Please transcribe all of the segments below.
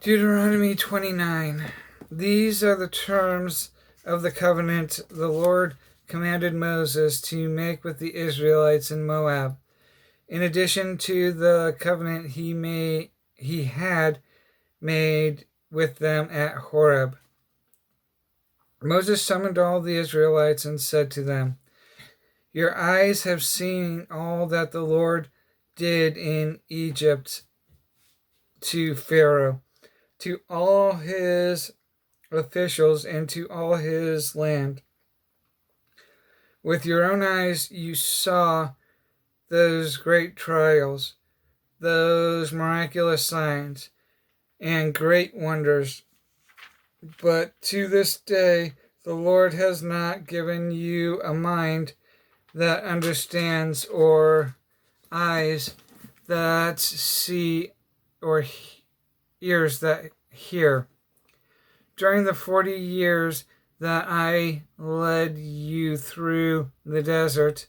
Deuteronomy 29. These are the terms of the covenant the Lord commanded Moses to make with the Israelites in Moab. In addition to the covenant he had made with them at Horeb. Moses summoned all the Israelites and said to them, "Your eyes have seen all that the Lord did in Egypt to Pharaoh, to all his officials, and to all his land. With your own eyes you saw those great trials, those miraculous signs, and great wonders. But to this day the Lord has not given you a mind that understands, or eyes that see, or ears that hear. During the 40 years that I led you through the desert,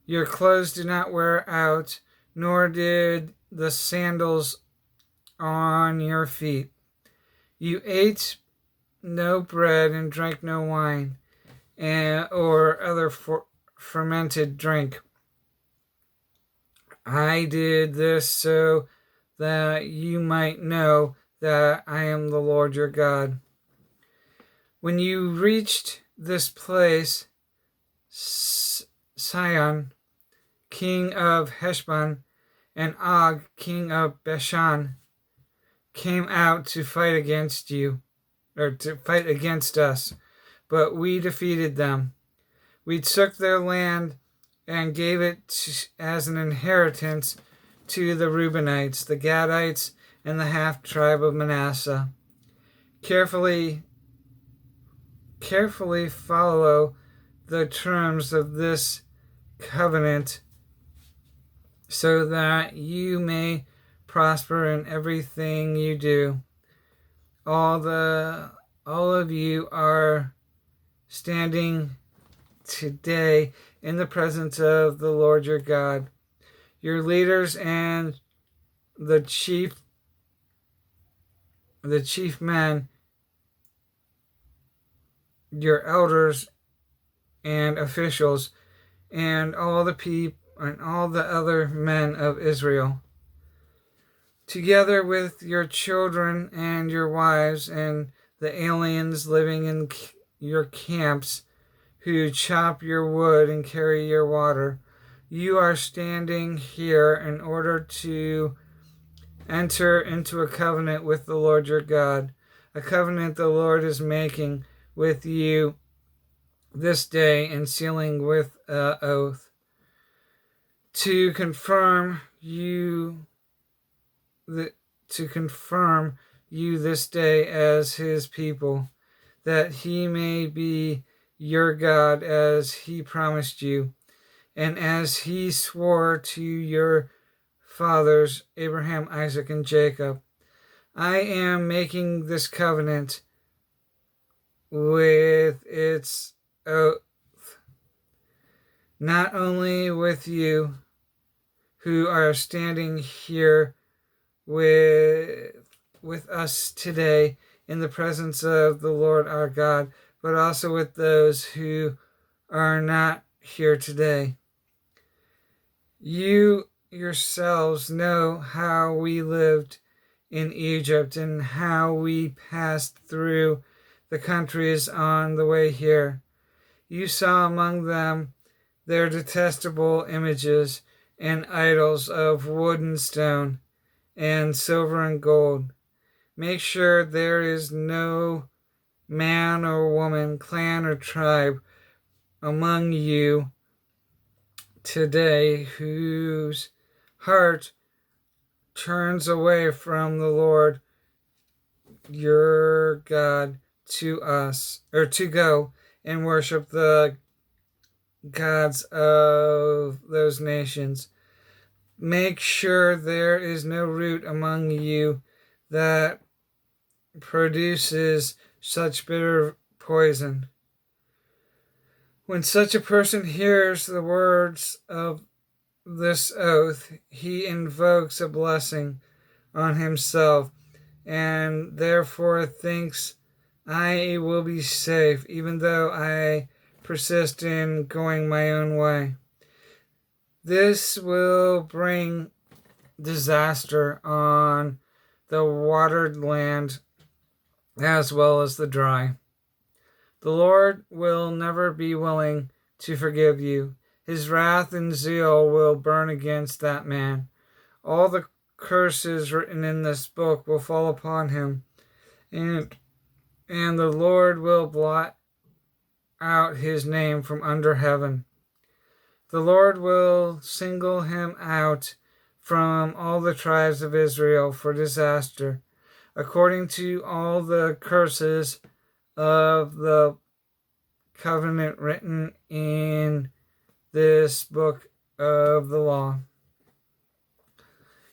your clothes did not wear out, nor did the sandals on your feet. You ate no bread and drank no wine, or other fermented drink. I did this so that you might know that I am the Lord your God. When you reached this place, Sihon, king of Heshbon, and Og, king of Bashan, came out to fight against you, or to fight against us, but we defeated them. We took their land and gave it as an inheritance to the Reubenites, the Gadites, and the half-tribe of Manasseh. Carefully follow the terms of this covenant so that you may prosper in everything you do. All of you are standing today in the presence of the Lord your God. Your leaders and the chief men, your elders and officials, and all the other men of Israel, together with your children and your wives and the aliens living in your camps, who chop your wood and carry your water. You are standing here in order to enter into a covenant with the Lord your God, a covenant the Lord is making with you this day and sealing with an oath, to confirm you this day as his people, that he may be your God as he promised you, and as he swore to your fathers, Abraham, Isaac, and Jacob. I am making this covenant with its oath, not only with you who are standing here with us today in the presence of the Lord our God, but also with those who are not here today. You yourselves know how we lived in Egypt and how we passed through the countries on the way here. You saw among them their detestable images and idols of wood and stone, and silver and gold. Make sure there is no man or woman, clan or tribe among you today whose heart turns away from the Lord your God to go and worship the gods of those nations. Make sure there is no root among you that produces such bitter poison. When such a person hears the words of this oath, he invokes a blessing on himself and therefore thinks I will be safe, even though I persist in going my own way. This will bring disaster on the watered land as well as the dry. The Lord will never be willing to forgive you. His wrath and zeal will burn against that man. All the curses written in this book will fall upon him, and the Lord will blot out his name from under heaven. The Lord will single him out from all the tribes of Israel for disaster, according to all the curses of the covenant written in this book of the law.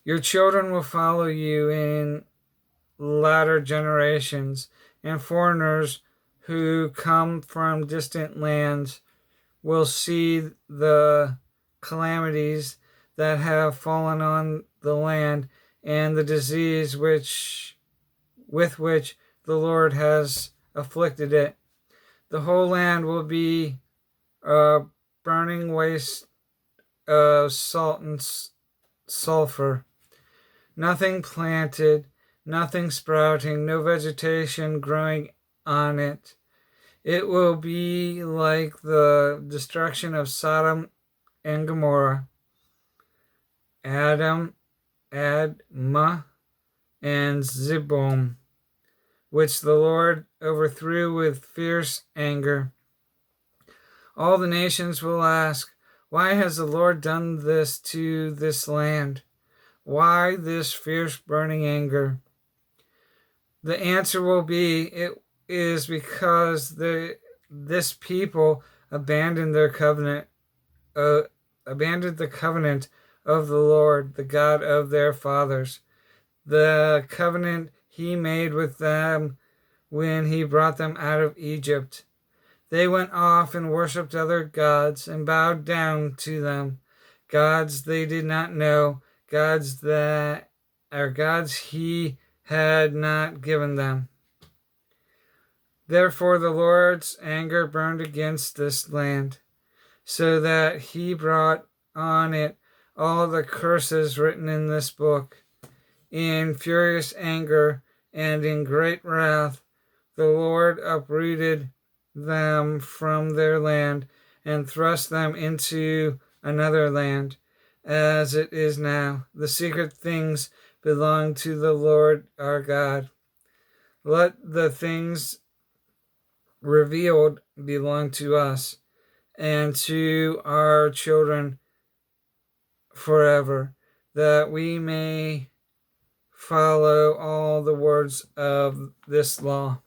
Your children will follow you in latter generations, and foreigners who come from distant lands will see the calamities that have fallen on the land and the disease with which the Lord has afflicted it. The whole land will be a burning waste of salt and sulfur. Nothing planted, nothing sprouting, no vegetation growing on it. It will be like the destruction of Sodom and Gomorrah, Admah, and Zeboim, which the Lord overthrew with fierce anger. All the nations will ask, why has the Lord done this to this land? Why this fierce burning anger? The answer will be, it is because this people abandoned the covenant of the Lord, the God of their fathers, the covenant he made with them when he brought them out of Egypt. They went off and worshipped other gods and bowed down to them, gods they did not know, gods that are gods he had not given them. Therefore the Lord's anger burned against this land, so that he brought on it all the curses written in this book. In furious anger and in great wrath, the Lord uprooted them from their land and thrust them into another land, as it is now. The secret things belong to the Lord our God. Let the things revealed belong to us and to our children forever, that we may follow all the words of this law.